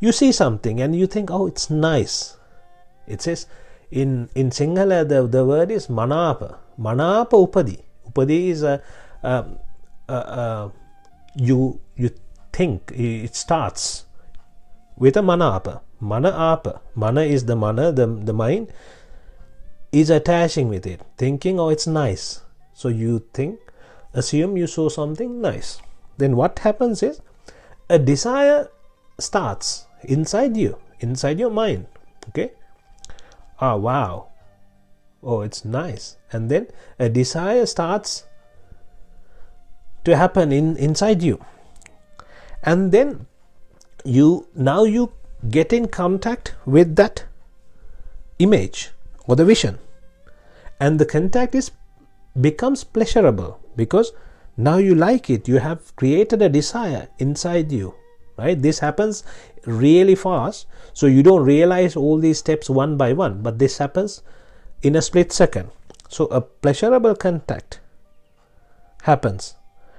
You see something and you think, oh, it's nice. It says in Sinhala the word is manapa. Manapa upadi. Upadi is you think. It starts with a manapa. Mana-apa. Mana is the mana, the mind is attaching with it, thinking, oh, it's nice. So you think, assume you saw something nice. Then what happens is a desire starts inside you, inside your mind. Okay? Ah, wow. Oh, it's nice. And then a desire starts to happen inside you. And then you get in contact with that image or the vision. And the contact becomes pleasurable because now you like it. You have created a desire inside you. Right? This happens really fast, so you don't realize all these steps one by one, but this happens in a split second. So a pleasurable contact happens.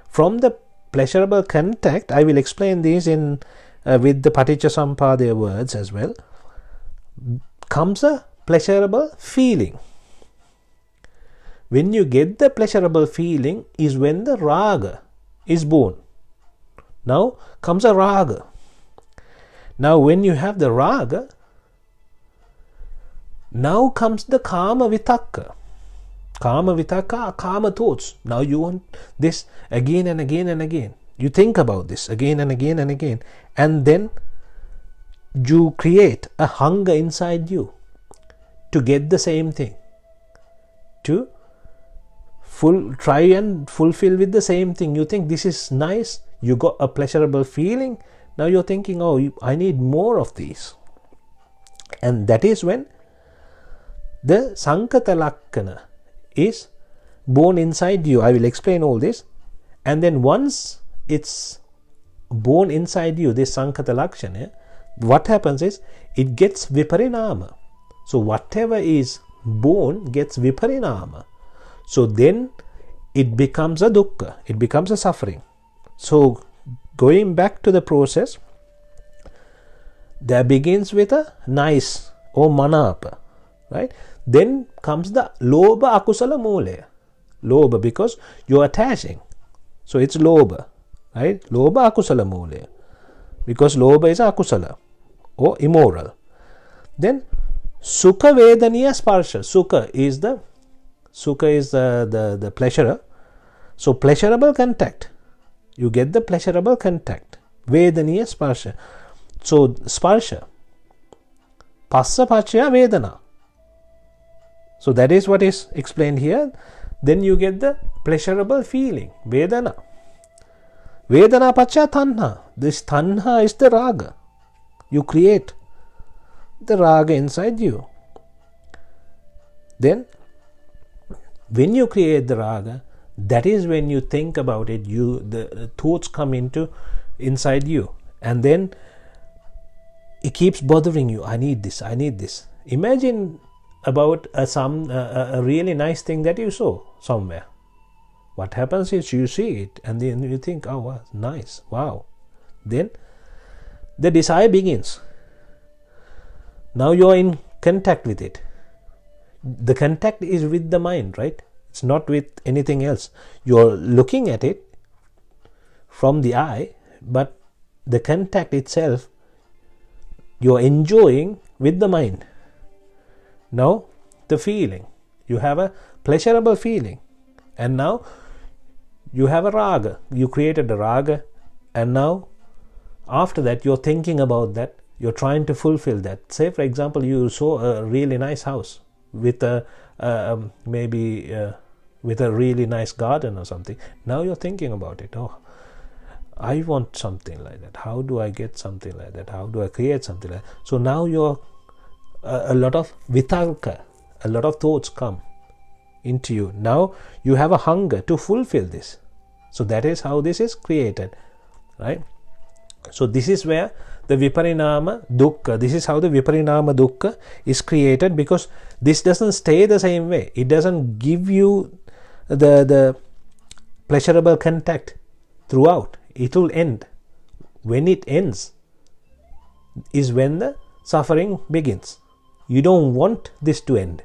From the pleasurable contact, I will explain these in with the Paticcasamuppada words as well, comes a pleasurable feeling. When you get the pleasurable feeling is when the raga is born. Now comes a raga. Now when you have the raga, now comes the kama vitakka. Kama vitakka are kama thoughts. Now you want this again and again and again. You think about this again and again and again. And then you create a hunger inside you to get the same thing. To try and fulfill with the same thing. You think this is nice. You got a pleasurable feeling. Now you're thinking, oh, I need more of these. And that is when the Sankata Lakkana is born inside you. I will explain all this. And then once it's born inside you, this Sankata Lakshana, what happens is it gets viparinama. So whatever is born gets viparinama. So then it becomes a dukkha. It becomes a suffering. So going back to the process, there begins with a nice or manapa, right? Then comes the lobha akusala mulaya. Lobha, because you're attaching. So it's lobha, right? Lobha akusala mulaya. Because lobha is akusala or immoral. Then sukha vedaniya sparsha. Sukha is the pleasurer. So pleasurable contact. You get the pleasurable contact. Vedaniya sparsha. So sparsha. Passa pachya vedana. So that is what is explained here. Then you get the pleasurable feeling. Vedana. Vedana pachya tanha. This tanha is the raga. You create the raga inside you. Then when you create the raga, that is when you think about it, the thoughts come inside you, and then it keeps bothering you. I need this, I need this. Imagine about a really nice thing that you saw somewhere. What happens is you see it and then you think, oh, wow, nice, wow. Then the desire begins. Now you are in contact with it. The contact is with the mind, right? It's not with anything else. You're looking at it from the eye, but the contact itself you're enjoying with the mind. Now the feeling, you have a pleasurable feeling, and now you have a raga. You created a raga, and now after that you're thinking about that. You're trying to fulfill that. Say for example, you saw a really nice house with with a really nice garden or something. Now you're thinking about it. Oh, I want something like that. How do I get something like that? How do I create something like that? So now you're a lot of vitarka, a lot of thoughts come into you. Now you have a hunger to fulfill this. So that is how this is created, right? So this is where the viparinama dukkha, this is how the viparinama dukkha is created, because this doesn't stay the same way. It doesn't give you the pleasurable contact throughout. It will end. When it ends, is when the suffering begins. You don't want this to end.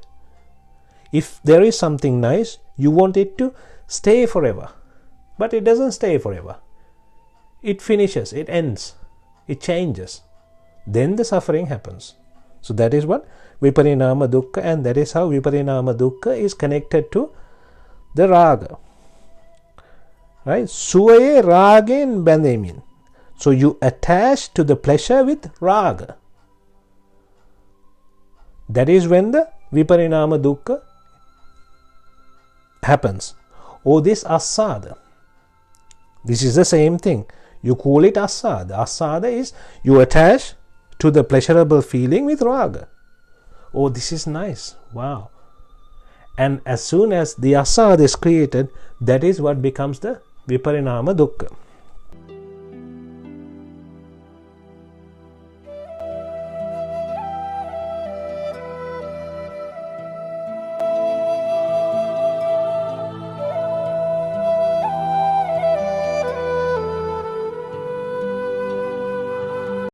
If there is something nice, you want it to stay forever. But it doesn't stay forever. It finishes, it ends, it changes. Then the suffering happens. So that is what Viparinama Dukkha, and that is how Viparinama Dukkha is connected to the Raga. Right? Suvaye Ragen Bandemin. So you attach to the pleasure with Raga. That is when the Viparinama Dukkha happens. Or this Asada. This is the same thing. You call it Asada. Asada is you attach to the pleasurable feeling with Raga. Oh, this is nice. Wow. And as soon as the Asada is created, that is what becomes the Viparinama Dukkha.